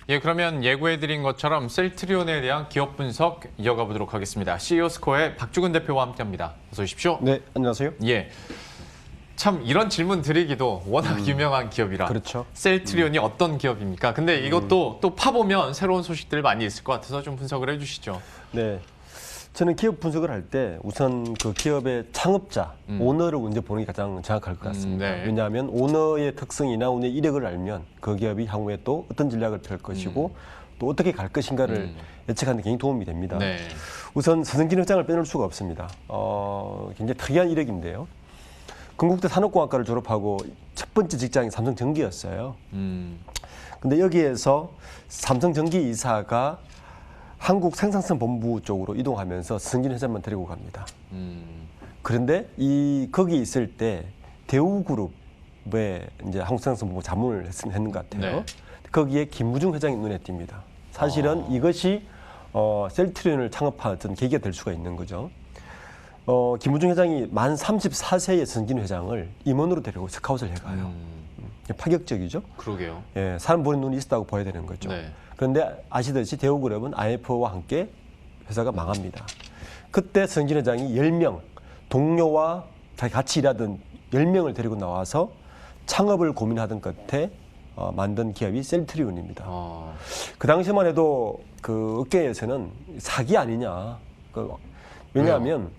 예, 그러면 예고해드린 것처럼 셀트리온에 대한 기업 분석 이어가 보도록 하겠습니다. CEO 스코어의 박주근 대표와 함께합니다. 어서 오십시오. 네, 안녕하세요. 예, 참 이런 질문 드리기도 워낙 유명한 기업이라. 그렇죠. 셀트리온이 어떤 기업입니까? 근데 이것도 또 파보면 새로운 소식들 많이 있을 것 같아서 좀 분석을 해주시죠. 네, 저는 기업 분석을 할 때 우선 그 기업의 창업자, 오너를 먼저 보는 게 가장 정확할 것 같습니다. 네. 왜냐하면 오너의 특성이나 오너의 이력을 알면 그 기업이 향후에 또 어떤 전략을 펼 것이고 또 어떻게 갈 것인가를 예측하는 데 굉장히 도움이 됩니다. 네. 우선 서승진 회장을 빼놓을 수가 없습니다. 굉장히 특이한 이력인데요. 건국대 산업공학과를 졸업하고 첫 번째 직장이 삼성전기였어요. 근데 여기에서 삼성전기 이사가 한국 생산성 본부 쪽으로 이동하면서 서승진 회장만 데리고 갑니다. 그런데 거기 있을 때 대우그룹에 이제 한국 생산성 본부 자문을 했는 것 같아요. 네. 거기에 김무중 회장이 눈에 띕니다. 사실은 이것이 셀트리온을 창업한 어떤 계기가 될 수가 있는 거죠. 김무중 회장이 만 34세의 서승진 회장을 임원으로 데리고 스카웃을 해가요. 파격적이죠. 그러게요. 예, 사람 보는 눈이 있다고 봐야 되는 거죠. 네. 그런데 아시듯이 대우그룹은 IMF와 함께 회사가 망합니다. 그때 서승진 회장이 10명, 동료와 자기 같이 일하던 10명을 데리고 나와서 창업을 고민하던 끝에 만든 기업이 셀트리온입니다. 그 당시만 해도 그 업계에서는 사기 아니냐. 왜냐하면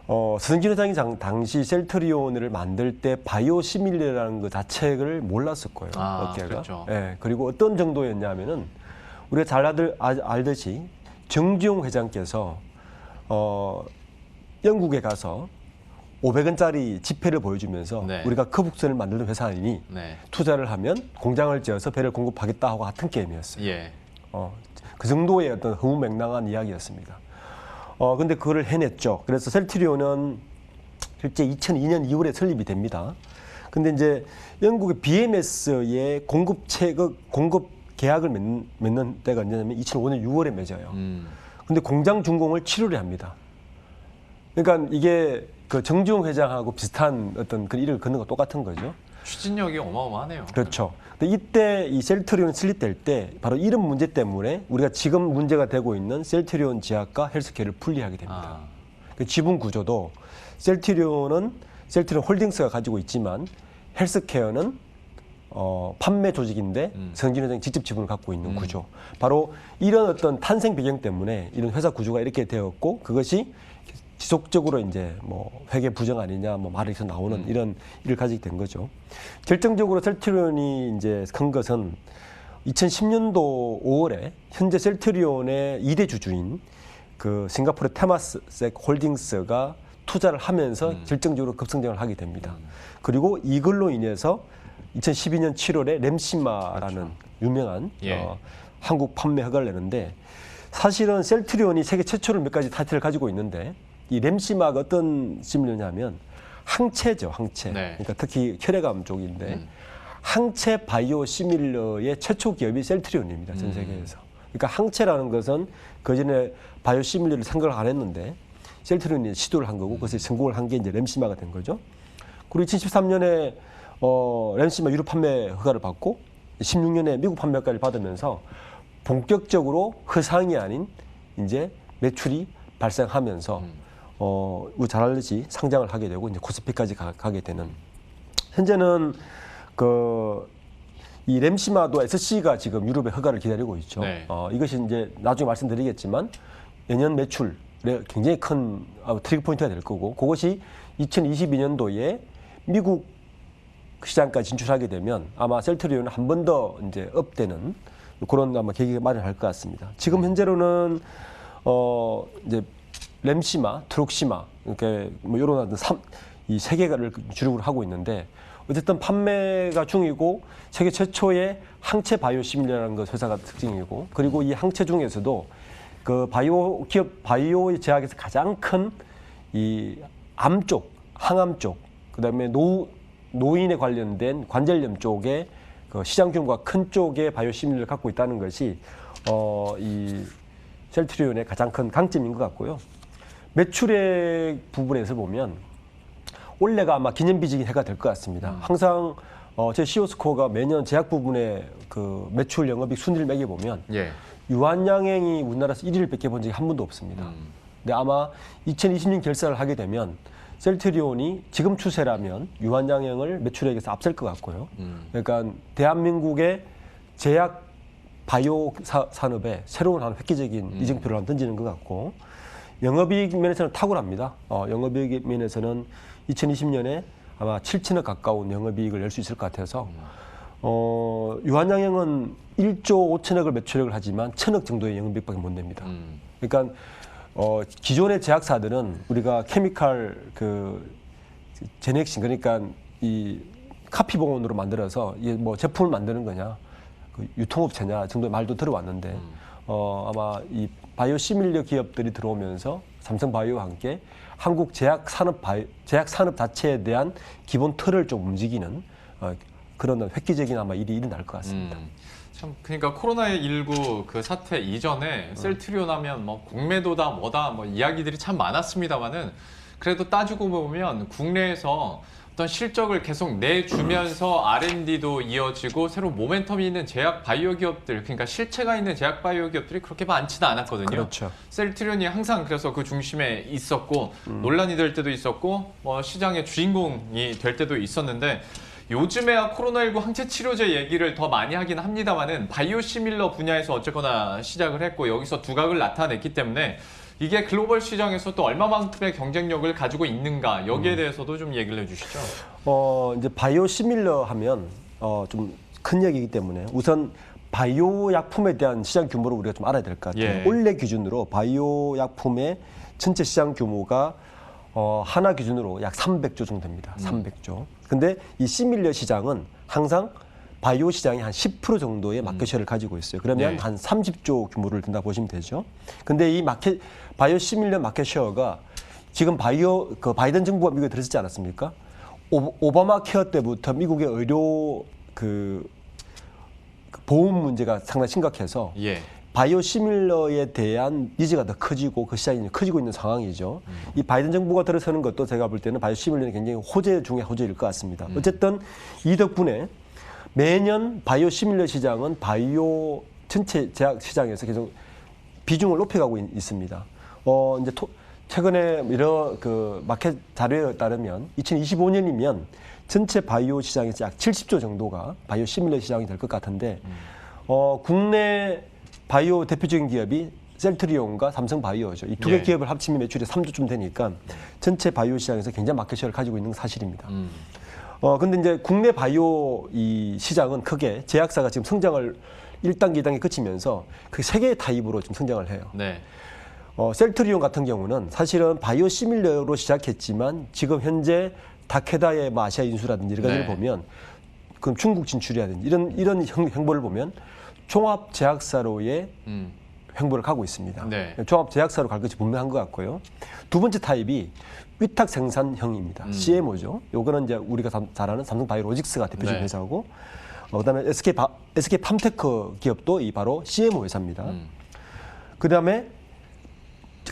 서승진 회장이 당시 셀트리온을 만들 때 바이오시밀러라는 것 자체를 몰랐을 거예요. 업계가. 그렇죠. 예, 그리고 어떤 정도였냐면은 우리가 잘 알듯이 정주영 회장께서 영국에 가서 500원짜리 지폐를 보여주면서 네. 우리가 거북선을 만드는 회사이니 네. 투자를 하면 공장을 지어서 배를 공급하겠다 하고 같은 게임이었어요. 예. 그 정도의 어떤 허무맹랑한 이야기였습니다. 근데 그거를 해냈죠. 그래서 셀트리온은 실제 2002년 2월에 설립이 됩니다. 근데 이제 영국의 BMS의 공급 계약을 맺는 때가 언제냐면 2005년 6월에 맺어요. 근데 공장 준공을 7월에 합니다. 그러니까 이게 그 정주영 회장하고 비슷한 어떤 그 일을 걷는 거 똑같은 거죠. 추진력이 어마어마하네요. 그렇죠. 근데 이때 이 셀트리온이 설립될 때 바로 이런 문제 때문에 우리가 지금 문제가 되고 있는 셀트리온 제약과 헬스케어를 분리하게 됩니다. 그 지분 구조도 셀트리온 홀딩스가 가지고 있지만 헬스케어는 판매 조직인데 서승진 회장이 직접 지분을 갖고 있는 구조. 바로 이런 어떤 탄생 배경 때문에 이런 회사 구조가 이렇게 되었고 그것이 지속적으로 이제 뭐 회계 부정 아니냐 뭐 말이 계속 나오는 이런 일을 가지게 된 거죠. 결정적으로 셀트리온이 이제 큰 것은 2010년도 5월에 현재 셀트리온의 2대 주주인 그 싱가포르 테마섹 홀딩스가 투자를 하면서 결정적으로 급성장을 하게 됩니다. 그리고 이걸로 인해서 2012년 7월에 램시마라는 그렇죠. 유명한 예. 한국 판매 허가를 내는데 사실은 셀트리온이 세계 최초로 몇 가지 타이틀을 가지고 있는데 이 램시마가 어떤 시밀러냐면 항체죠, 항체. 네. 그러니까 특히 혈액암 쪽인데 항체 바이오 시밀러의 최초 기업이 셀트리온입니다, 전 세계에서. 그러니까 항체라는 것은 그전에 바이오 시밀러를 생각을 안 했는데 셀트리온이 시도를 한 거고 그것이 성공을 한 게 이제 램시마가 된 거죠. 그리고 2013년에 램시마 유럽 판매 허가를 받고 16년에 미국 판매 허가를 받으면서 본격적으로 허상이 아닌 이제 매출이 발생하면서 우리 잘 알듯이 상장을 하게 되고 이제 코스피까지 가게 되는 현재는 이 램시마도 SC가 지금 유럽의 허가를 기다리고 있죠. 네. 이것이 이제 나중에 말씀드리겠지만 내년 매출에 굉장히 큰 트리거 포인트가 될 거고 그것이 2022년도에 미국 시장까지 진출하게 되면 아마 셀트리온은 한 번 더 이제 업되는 그런 아마 계기가 마련할 것 같습니다. 지금 현재로는 이제 램시마, 트록시마 이렇게 뭐 이런 어떤 이 세 개를 주력으로 하고 있는데 어쨌든 판매가 중이고 세계 최초의 항체 바이오시밀러라는 것 회사가 특징이고 그리고 이 항체 중에서도 그 기업 바이오 제약에서 가장 큰 이 암 쪽, 항암 쪽, 그다음에 노인에 관련된 관절염 쪽에 그 시장 규모가 큰 쪽의 바이오시밀러를 갖고 있다는 것이 이 셀트리온의 가장 큰 강점인 것 같고요. 매출액 부분에서 보면 올해가 아마 기념비적인 해가 될 것 같습니다. 항상 제 시오스코어가 매년 제약 부분의 그 매출 영업이익 순위를 매겨보면 예. 유한양행이 우리나라에서 1위를 뺏겨본 적이 한 번도 없습니다. 근데 아마 2020년 결산을 하게 되면 셀트리온이 지금 추세라면 유한양행을 매출액에서 앞설 것 같고요. 그러니까 대한민국의 제약 바이오 산업에 새로운 한 획기적인 이정표를 한번 던지는 것 같고, 영업이익 면에서는 탁월합니다. 영업이익 면에서는 2020년에 아마 7천억 가까운 영업이익을 낼 수 있을 것 같아서 유한양행은 1조 5천억을 매출액을 하지만 1천억 정도의 영업이익밖에 못 냅니다. 그러니까 기존의 제약사들은 우리가 케미칼 제넥신, 그러니까 이 카피봉원으로 만들어서 이게 뭐 제품을 만드는 거냐, 그 유통업체냐 정도의 말도 들어왔는데 아마 이 바이오 시밀러 기업들이 들어오면서 삼성바이오와 함께 한국 제약 산업 자체에 대한 기본 틀을 좀 움직이는 그런 획기적인 아마 일이 일어날 것 같습니다. 참 그러니까 코로나19 그 사태 이전에 셀트리온 하면 뭐 공매도다 뭐다 뭐 이야기들이 참 많았습니다만은, 그래도 따지고 보면 국내에서 어떤 실적을 계속 내주면서 R&D도 이어지고 새로 모멘텀이 있는 제약 바이오 기업들, 그러니까 실체가 있는 제약 바이오 기업들이 그렇게 많지는 않았거든요. 그렇죠. 셀트리온이 항상 그래서 그 중심에 있었고 논란이 될 때도 있었고 뭐 시장의 주인공이 될 때도 있었는데, 요즘에야 코로나19 항체 치료제 얘기를 더 많이 하긴 합니다만은 바이오 시밀러 분야에서 어쨌거나 시작을 했고 여기서 두각을 나타냈기 때문에 이게 글로벌 시장에서 또 얼마만큼의 경쟁력을 가지고 있는가, 여기에 대해서도 좀 얘기를 해주시죠. 이제 바이오 시밀러 하면 좀 큰 얘기이기 때문에 우선 바이오 약품에 대한 시장 규모를 우리가 좀 알아야 될 것 같아요. 예. 올해 기준으로 바이오 약품의 전체 시장 규모가 하나 기준으로 약 300조 정도 됩니다. 300조. 근데 이 시밀러 시장은 항상 바이오 시장이 한 10% 정도의 마켓쉐어를 가지고 있어요. 그러면 네. 한 30조 규모를 든다 보시면 되죠. 근데 이 바이오 시밀러 마켓쉐어가 지금 바이든 정부가 미국에 들어섰지 않았습니까? 오바마 케어 때부터 미국의 의료 보험 문제가 상당히 심각해서 예. 바이오 시밀러에 대한 니즈가 더 커지고 그 시장이 커지고 있는 상황이죠. 이 바이든 정부가 들어서는 것도 제가 볼 때는 바이오 시밀러는 굉장히 호재 중에 호재일 것 같습니다. 어쨌든 이 덕분에 매년 바이오 시밀러 시장은 바이오 전체 제약 시장에서 계속 비중을 높여가고 있습니다. 이제 최근에 이런 그 마켓 자료에 따르면 2025년이면 전체 바이오 시장에서 약 70조 정도가 바이오 시밀러 시장이 될 것 같은데, 국내 바이오 대표적인 기업이 셀트리온과 삼성바이오죠. 이 두 개 예. 기업을 합치면 매출이 3조쯤 되니까 전체 바이오 시장에서 굉장히 마켓쉐어를 가지고 있는 건 사실입니다. 근데 이제 국내 바이오 이 시장은 크게 제약사가 지금 성장을 1단계, 2단계 거치면서 그 세 개의 타입으로 좀 성장을 해요. 네. 셀트리온 같은 경우는 사실은 바이오 시밀러로 시작했지만 지금 현재 다케다의 아시아 인수라든지 이런 가지를 네. 보면, 그럼 중국 진출이라든지 이런 행보를 보면 종합 제약사로의 행보를 가고 있습니다. 네. 종합 제약사로 갈 것이 분명한 것 같고요. 두 번째 타입이 위탁 생산형입니다. CMO죠. 요거는 이제 우리가 잘 아는 삼성바이오로직스가 대표적인 네. 회사고, 그다음에 SK 팜테크 기업도 이 바로 CMO 회사입니다. 그다음에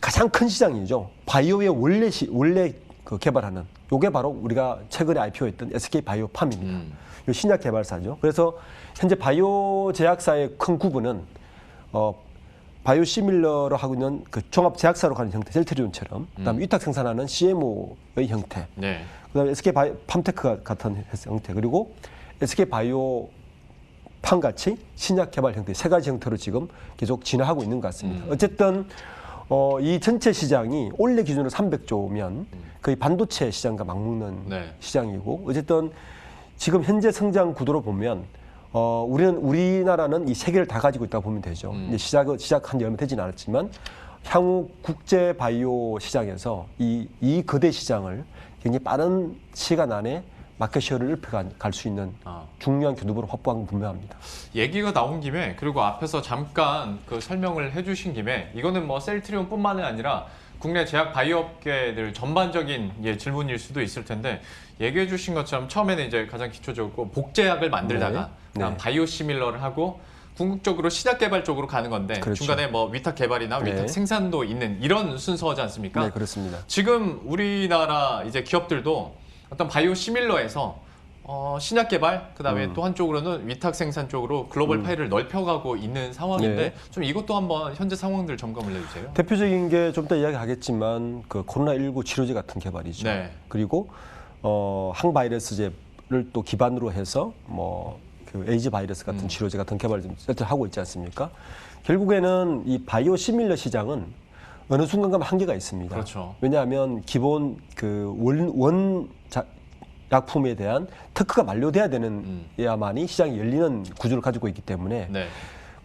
가장 큰 시장이죠. 바이오의 원래 그 개발하는 요게 바로 우리가 최근에 IPO했던 SK 바이오팜입니다. 요 신약 개발사죠. 그래서 현재 바이오 제약사의 큰 구분은 바이오 시밀러로 하고 있는 그 종합 제약사로 가는 형태, 셀트리온처럼, 그다음에 위탁 생산하는 CMO의 형태, 네. 그다음에 SK 팜테크 같은 형태, 그리고 SK 바이오 팜 같이 신약 개발 형태, 세 가지 형태로 지금 계속 진화하고 있는 것 같습니다. 어쨌든 이 전체 시장이 올해 기준으로 300조면 거의 반도체 시장과 맞먹는 네. 시장이고, 어쨌든 지금 현재 성장 구도로 보면 우리나라는 이 세 개를 다 가지고 있다고 보면 되죠. 이제 시작한 지 얼마 되지는 않았지만 향후 국제 바이오 시장에서 이 거대 시장을 굉장히 빠른 시간 안에 마켓쉐어를 넓혀갈 수 있는 중요한 교두보를 확보한 건 분명합니다. 얘기가 나온 김에, 그리고 앞에서 잠깐 그 설명을 해주신 김에, 이거는 뭐 셀트리온뿐만이 아니라 국내 제약 바이오업계들 전반적인 질문일 수도 있을 텐데, 얘기해 주신 것처럼 처음에는 이제 가장 기초적으로 복제약을 만들다가 네. 바이오 시밀러를 하고 궁극적으로 시작 개발 쪽으로 가는 건데, 그렇죠. 중간에 뭐 위탁 개발이나 위탁 네. 생산도 있는 이런 순서지 않습니까? 네, 그렇습니다. 지금 우리나라 이제 기업들도 어떤 바이오 시밀러에서 신약 개발, 그다음에 음. 또 한쪽으로는 위탁 생산 쪽으로 글로벌 파일을 넓혀가고 있는 상황인데 네. 좀 이것도 한번 현재 상황들 점검을 해주세요. 대표적인 게 좀 이따 이야기하겠지만 그 코로나19 치료제 같은 개발이죠. 네. 그리고 항바이러스제를 또 기반으로 해서 그 에이즈 바이러스 같은 치료제 같은 개발을 좀 하고 있지 않습니까? 결국에는 이 바이오 시밀러 시장은 어느 순간 가면 한계가 있습니다. 그렇죠. 왜냐하면 기본 그 약품에 대한 특허가 만료돼야 되는 야만이 시장이 열리는 구조를 가지고 있기 때문에 네.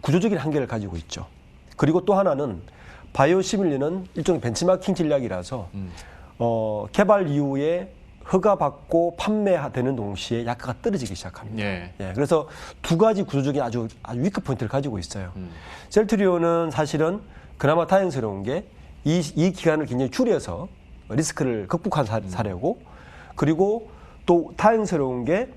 구조적인 한계를 가지고 있죠. 그리고 또 하나는 바이오시밀리는 일종의 벤치마킹 전략이라서 개발 이후에 허가받고 판매되는 동시에 약가가 떨어지기 시작합니다. 예. 예, 그래서 두 가지 구조적인 아주 위크 포인트를 가지고 있어요. 셀트리온은 사실은 그나마 다행스러운 게 이 기간을 굉장히 줄여서 리스크를 극복한 사례고, 그리고 또 다행스러운 게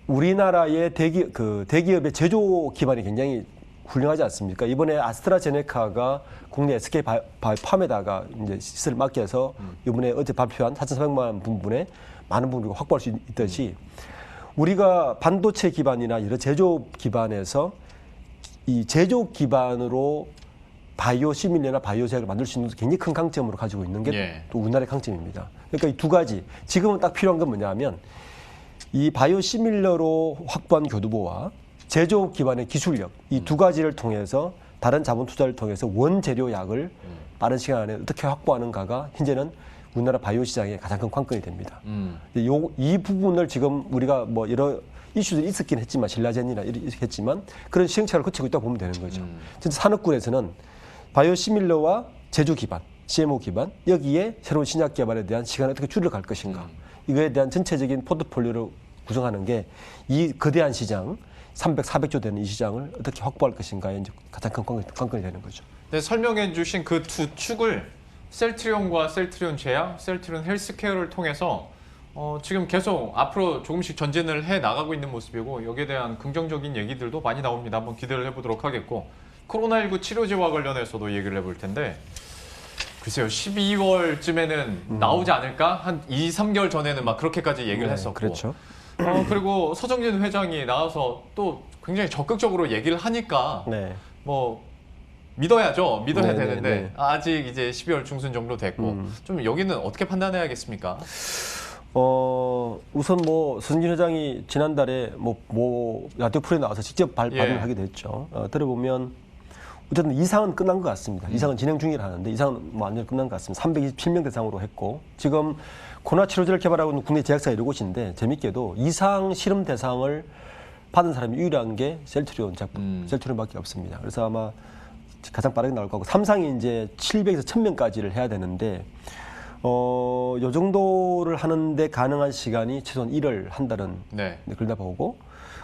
우리나라의 대기업의 제조 기반이 굉장히 훌륭하지 않습니까? 이번에 아스트라제네카가 국내 SK 바이오팜에다가 이제 시설을 맡겨서 이번에 어제 발표한 4,400만 분분에 많은 부분을 확보할 수 있듯이 우리가 반도체 기반이나 여러 제조 기반에서 이 제조 기반으로 바이오 시밀러나 바이오 제약을 만들 수 있는 굉장히 큰 강점으로 가지고 있는 게 또 예. 우리나라의 강점입니다. 그러니까 이 두 가지 지금은 딱 필요한 건 뭐냐면 이 바이오 시밀러로 확보한 교두보와 제조 기반의 기술력 이 두 가지를 통해서 다른 자본 투자를 통해서 원재료 약을 빠른 시간 안에 어떻게 확보하는가가 현재는 우리나라 바이오 시장의 가장 큰 관건이 됩니다. 이 부분을 지금 우리가 여러 이슈들이 있었긴 했지만 신라젠이나 이렇게 했지만 그런 시행착오를 거치고 있다고 보면 되는 거죠. 진짜 산업군에서는 바이오 시밀러와 제조 기반, CMO 기반 여기에 새로운 신약 개발에 대한 시간을 어떻게 줄여갈 것인가 이거에 대한 전체적인 포트폴리오를 구성하는 게 이 거대한 시장 300, 400조 되는 이 시장을 어떻게 확보할 것인가에 이제 가장 큰 관건이 되는 거죠. 네, 설명해 주신 그 두 축을 셀트리온과 셀트리온 제약, 셀트리온 헬스케어를 통해서 지금 계속 앞으로 조금씩 전진을 해 나가고 있는 모습이고 여기에 대한 긍정적인 얘기들도 많이 나옵니다. 한번 기대를 해보도록 하겠고 코로나19 치료제와 관련해서도 얘기를 해볼 텐데 글쎄요 12월쯤에는 나오지 않을까? 한 2, 3개월 전에는 막 그렇게까지 얘기를 했었고 그렇죠. 그리고 서정진 회장이 나와서 또 굉장히 적극적으로 얘기를 하니까 네. 믿어야 되는데 네. 아직 이제 12월 중순 정도 됐고 좀 여기는 어떻게 판단해야겠습니까? 우선 서정진 회장이 지난달에 라디오 프로에 나와서 직접 발언을 하게 됐죠. 들어보면 어쨌든 이상은 끝난 것 같습니다. 이상은 진행 중이라 하는데 이상은 완전히 끝난 것 같습니다. 327명 대상으로 했고 지금 코로나 치료제를 개발하고 있는 국내 제약사가 7곳인데 재밌게도 이상 실험 대상을 받은 사람이 유일한 게 셀트리온 제품, 셀트리온밖에 없습니다. 그래서 아마 가장 빠르게 나올 거고 삼상이 이제 700에서 1000명까지를 해야 되는데 요 정도를 하는데 가능한 시간이 최소한 1월 한 달은 걸다 보고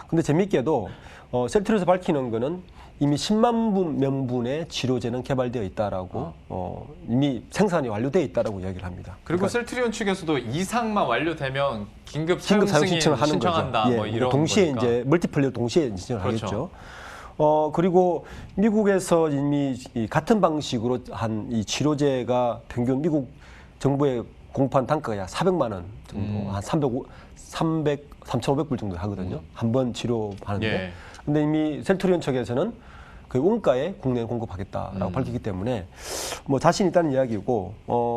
근데 재밌게도 셀트리온에서 밝히는 거는 이미 10만 명분의 치료제는 개발되어 있다라고 이미 생산이 완료되어 있다라고 이야기를 합니다. 그리고 셀트리온 측에서도 이상만 완료되면 긴급 사용 사용 신청을 하는 신청한다. 거죠. 이런 동시에 거니까. 이제 멀티플레이어 동시에 신청을 그렇죠. 하겠죠. 그리고 미국에서 이미 같은 방식으로 한 이 치료제가 평균 미국 정부의 공판 단가가 약 400만 원 정도, 한 3,500불 정도 하거든요. 한 번 치료하는데. 예. 근데 이미 셀트리온 측에서는 그 원가에 국내에 공급하겠다라고 밝히기 때문에 자신 있다는 이야기고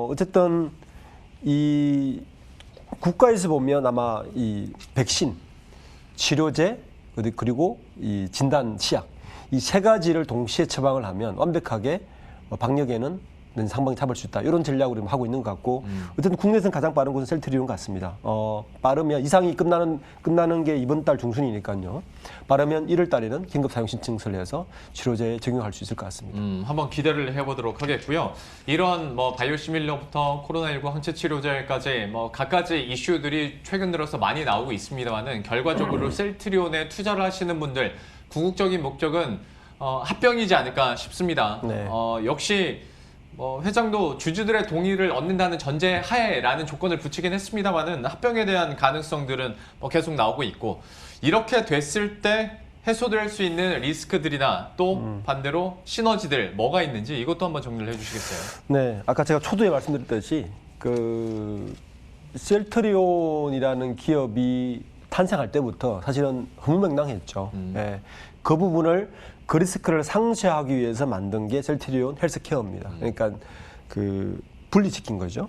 어쨌든 이 국가에서 보면 아마 이 백신, 치료제 그리고 이 진단 치약 이 세 가지를 동시에 처방을 하면 완벽하게 방역에는 상방이 잡을 수 있다. 이런 전략으로 하고 있는 것 같고 어쨌든 국내에서는 가장 빠른 곳은 셀트리온 같습니다. 빠르면 이상이 끝나는 게 이번 달 중순이니까요. 빠르면 1월 달에는 긴급 사용 신청서를 해서 치료제에 적용할 수 있을 것 같습니다. 한번 기대를 해보도록 하겠고요. 이런 바이오시밀러부터 코로나19 항체 치료제까지 갖가지 이슈들이 최근 들어서 많이 나오고 있습니다만은 결과적으로 셀트리온에 투자를 하시는 분들 궁극적인 목적은 합병이지 않을까 싶습니다. 네. 역시 회장도 주주들의 동의를 얻는다는 전제 하에라는 조건을 붙이긴 했습니다만은 합병에 대한 가능성들은 계속 나오고 있고 이렇게 됐을 때 해소될 수 있는 리스크들이나 또 반대로 시너지들 뭐가 있는지 이것도 한번 정리를 해주시겠어요? 네, 아까 제가 초두에 말씀드렸듯이 셀트리온이라는 기업이 탄생할 때부터 사실은 허무맹랑했죠. 예, 그 부분을 그 리스크를 상쇄하기 위해서 만든 게 셀트리온 헬스케어입니다. 그러니까 그 분리시킨 거죠.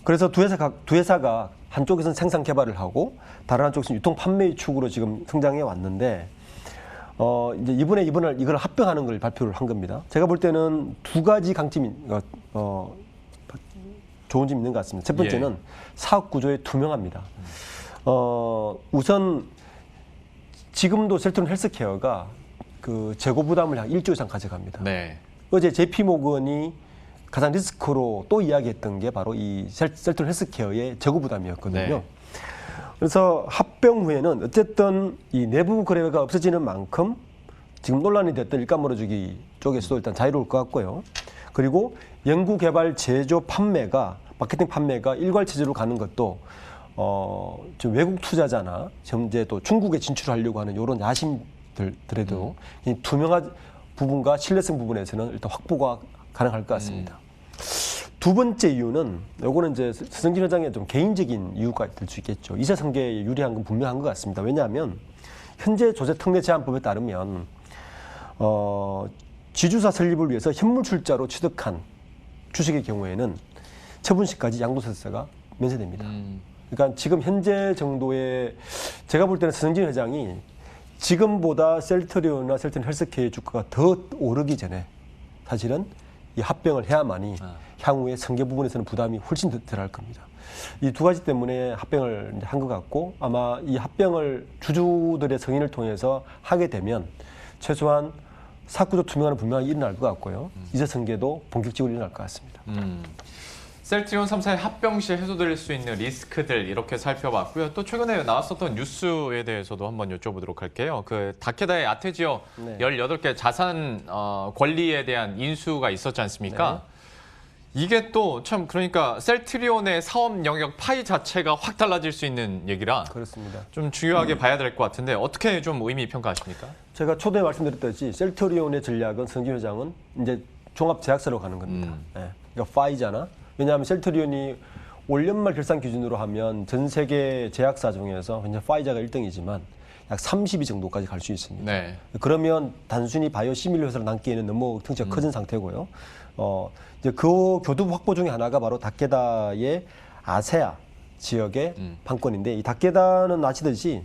그래서 두 회사가 한쪽에서는 생산 개발을 하고 다른 한쪽에서는 유통 판매의 축으로 지금 성장해 왔는데 이제 이번에 이걸 합병하는 걸 발표를 한 겁니다. 제가 볼 때는 두 가지 강점이 좋은 점이 있는 것 같습니다. 첫 번째는 사업 구조에 투명합니다. 우선 지금도 셀트리온 헬스케어가 그 재고 부담을 한 1조 이상 가져갑니다. 네. 어제 JP모건이 가장 리스크로 또 이야기했던 게 바로 이 셀트리온 헬스케어의 재고 부담이었거든요. 네. 그래서 합병 후에는 어쨌든 이 내부 거래가 없어지는 만큼 지금 논란이 됐던 일감 몰아주기 쪽에서도 일단 자유로울 것 같고요. 그리고 연구 개발 제조 판매가 마케팅 판매가 일괄체제로 가는 것도 좀 외국 투자자나 현재 또 중국에 진출하려고 하는 이런 야심들에도 투명한 부분과 신뢰성 부분에서는 일단 확보가 가능할 것 같습니다. 두 번째 이유는 요거는 이제 서성진 회장의 좀 개인적인 이유가 될 수 있겠죠. 이사성계에 유리한 건 분명한 것 같습니다. 왜냐하면 현재 조세특례제한법에 따르면 지주사 설립을 위해서 현물 출자로 취득한 주식의 경우에는 처분시까지 양도세가 면세됩니다. 그러니까 지금 현재 정도의 제가 볼 때는 서성진 회장이 지금보다 셀트리온이나 셀트리온 헬스케어의 주가가 더 오르기 전에 사실은 이 합병을 해야만이 향후에 성계 부분에서는 부담이 훨씬 덜할 겁니다. 이 두 가지 때문에 합병을 한 것 같고 아마 이 합병을 주주들의 성인을 통해서 하게 되면 최소한 사구조 투명화는 분명히 일어날 것 같고요. 이사성계도 본격적으로 일어날 것 같습니다. 셀트리온 3사의 합병 시 해소될 수 있는 리스크들 이렇게 살펴봤고요. 또 최근에 나왔었던 뉴스에 대해서도 한번 여쭤보도록 할게요. 그 다케다의 아테지오 18개 자산 권리에 대한 인수가 있었지 않습니까? 이게 또 참 그러니까 셀트리온의 사업 영역 파이 자체가 확 달라질 수 있는 얘기라 그렇습니다. 좀 중요하게 봐야 될 것 같은데 어떻게 좀 의미 평가하십니까? 제가 초대에 말씀드렸듯이 셀트리온의 전략은 성진 회장은 이제 종합제약사로 가는 겁니다. 그러니까 파이자나 왜냐하면 셀트리온이 올 연말 결산 기준으로 하면 전 세계 제약사 중에서 현재 파이자가 1등이지만 약 30위 정도까지 갈 수 있습니다. 네. 그러면 단순히 바이오 시밀러 회사로 남기에는 너무 덩치가 커진 상태고요. 이제 그 교두보 확보 중에 하나가 바로 다케다의 아세아 지역의 판권인데 이 다케다는 아시듯이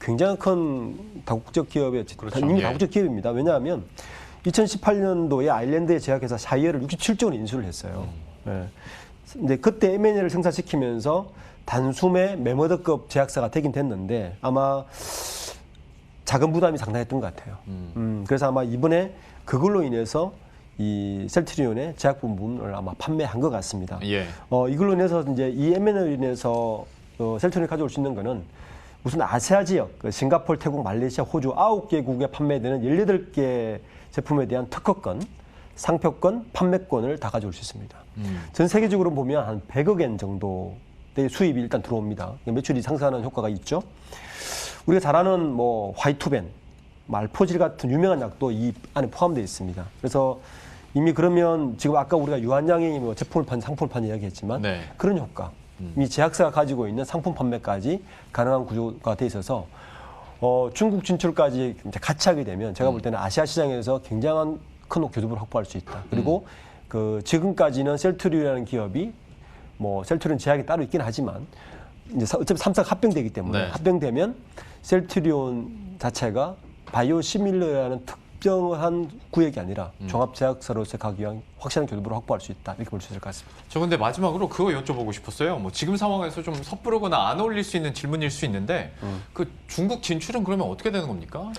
굉장히 큰 다국적 기업의 그렇죠. 이미 다국적 기업입니다. 왜냐하면 2018년도에 아일랜드의 제약회사 샤이어를 67조 원 인수를 했어요. 근데 그때 M&A를 성사시키면서 단숨에 메머더급 제약사가 되긴 됐는데 아마 자금 부담이 상당했던 것 같아요. 그래서 아마 이번에 그걸로 인해서 이 셀트리온의 제약 부분을 아마 판매한 것 같습니다. 이걸로 인해서 이제 이 M&A로 인해서 셀트리온이 가져올 수 있는 거는 우선 아세아 지역, 싱가포르, 태국, 말레이시아, 호주 9개국에 판매되는 18개 제품에 대한 특허권, 상표권, 판매권을 다 가져올 수 있습니다. 전 세계적으로 보면 한 100억 엔 정도의 수입이 일단 들어옵니다. 매출이 상승하는 효과가 있죠. 우리가 잘 아는 뭐 화이투벤, 말포질 같은 유명한 약도 이 안에 포함되어 있습니다. 그래서 이미 그러면 지금 아까 우리가 유한양이 뭐 제품을 판, 상품을 판 이야기했지만 그런 효과, 이 제약사가 가지고 있는 상품 판매까지 가능한 구조가 돼 있어서 중국 진출까지 이제 같이 하게 되면 제가 볼 때는 아시아 시장에서 굉장한 큰 교두보를 확보할 수 있다. 그리고 그 지금까지는 셀트리온이라는 기업이 뭐 셀트리온 제약이 따로 있긴 하지만 이제 어차피 3사가 합병되기 때문에 합병되면 셀트리온 자체가 바이오 시밀러라는 특정한 구역이 아니라 종합제약사로서 가기 위한 확실한 교두보를 확보할 수 있다. 이렇게 볼 수 있을 것 같습니다. 저 근데 마지막으로 그거 여쭤보고 싶었어요. 뭐 지금 상황에서 좀 섣부르거나 안 어울릴 수 있는 질문일 수 있는데 그 중국 진출은 그러면 어떻게 되는 겁니까?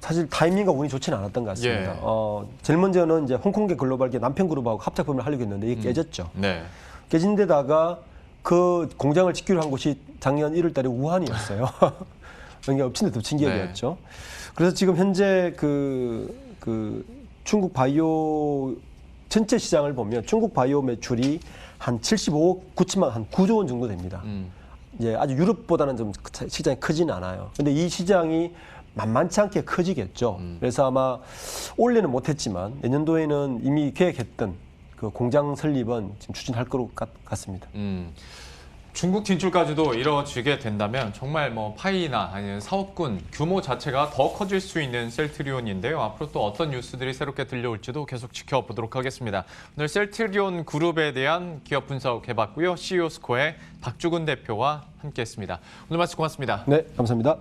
사실 타이밍과 운이 좋지는 않았던 것 같습니다. 제일 먼저는 이제 홍콩계 글로벌계 남편그룹하고 합작품을 하려고 했는데 이게 깨졌죠. 깨진 데다가 그 공장을 짓기로 한 곳이 작년 1월 달에 우한이었어요. 그러니까 엎친 데 덮친 기업이었죠. 그래서 지금 현재 그 중국 바이오 전체 시장을 보면 중국 바이오 매출이 한 75억 9천만 한 9조 원 정도 됩니다. 이제 아주 유럽보다는 좀 시장이 크지는 않아요. 근데 이 시장이 만만치 않게 커지겠죠. 그래서 아마 올해는 못했지만 내년도에는 이미 계획했던 그 공장 설립은 지금 추진할 것 같습니다. 중국 진출까지도 이뤄지게 된다면 정말 뭐 파이나 아니면 사업군 규모 자체가 더 커질 수 있는 셀트리온인데요. 앞으로 또 어떤 뉴스들이 새롭게 들려올지도 계속 지켜보도록 하겠습니다. 오늘 셀트리온 그룹에 대한 기업 분석 해봤고요. CEO 스코어의 박주근 대표와 함께했습니다. 오늘 말씀 고맙습니다. 네, 감사합니다.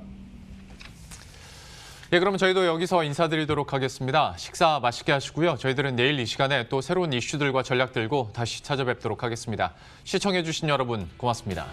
예, 그러면 저희도 여기서 인사드리도록 하겠습니다. 식사 맛있게 하시고요. 저희들은 내일 이 시간에 또 새로운 이슈들과 전략 들고 다시 찾아뵙도록 하겠습니다. 시청해주신 여러분 고맙습니다.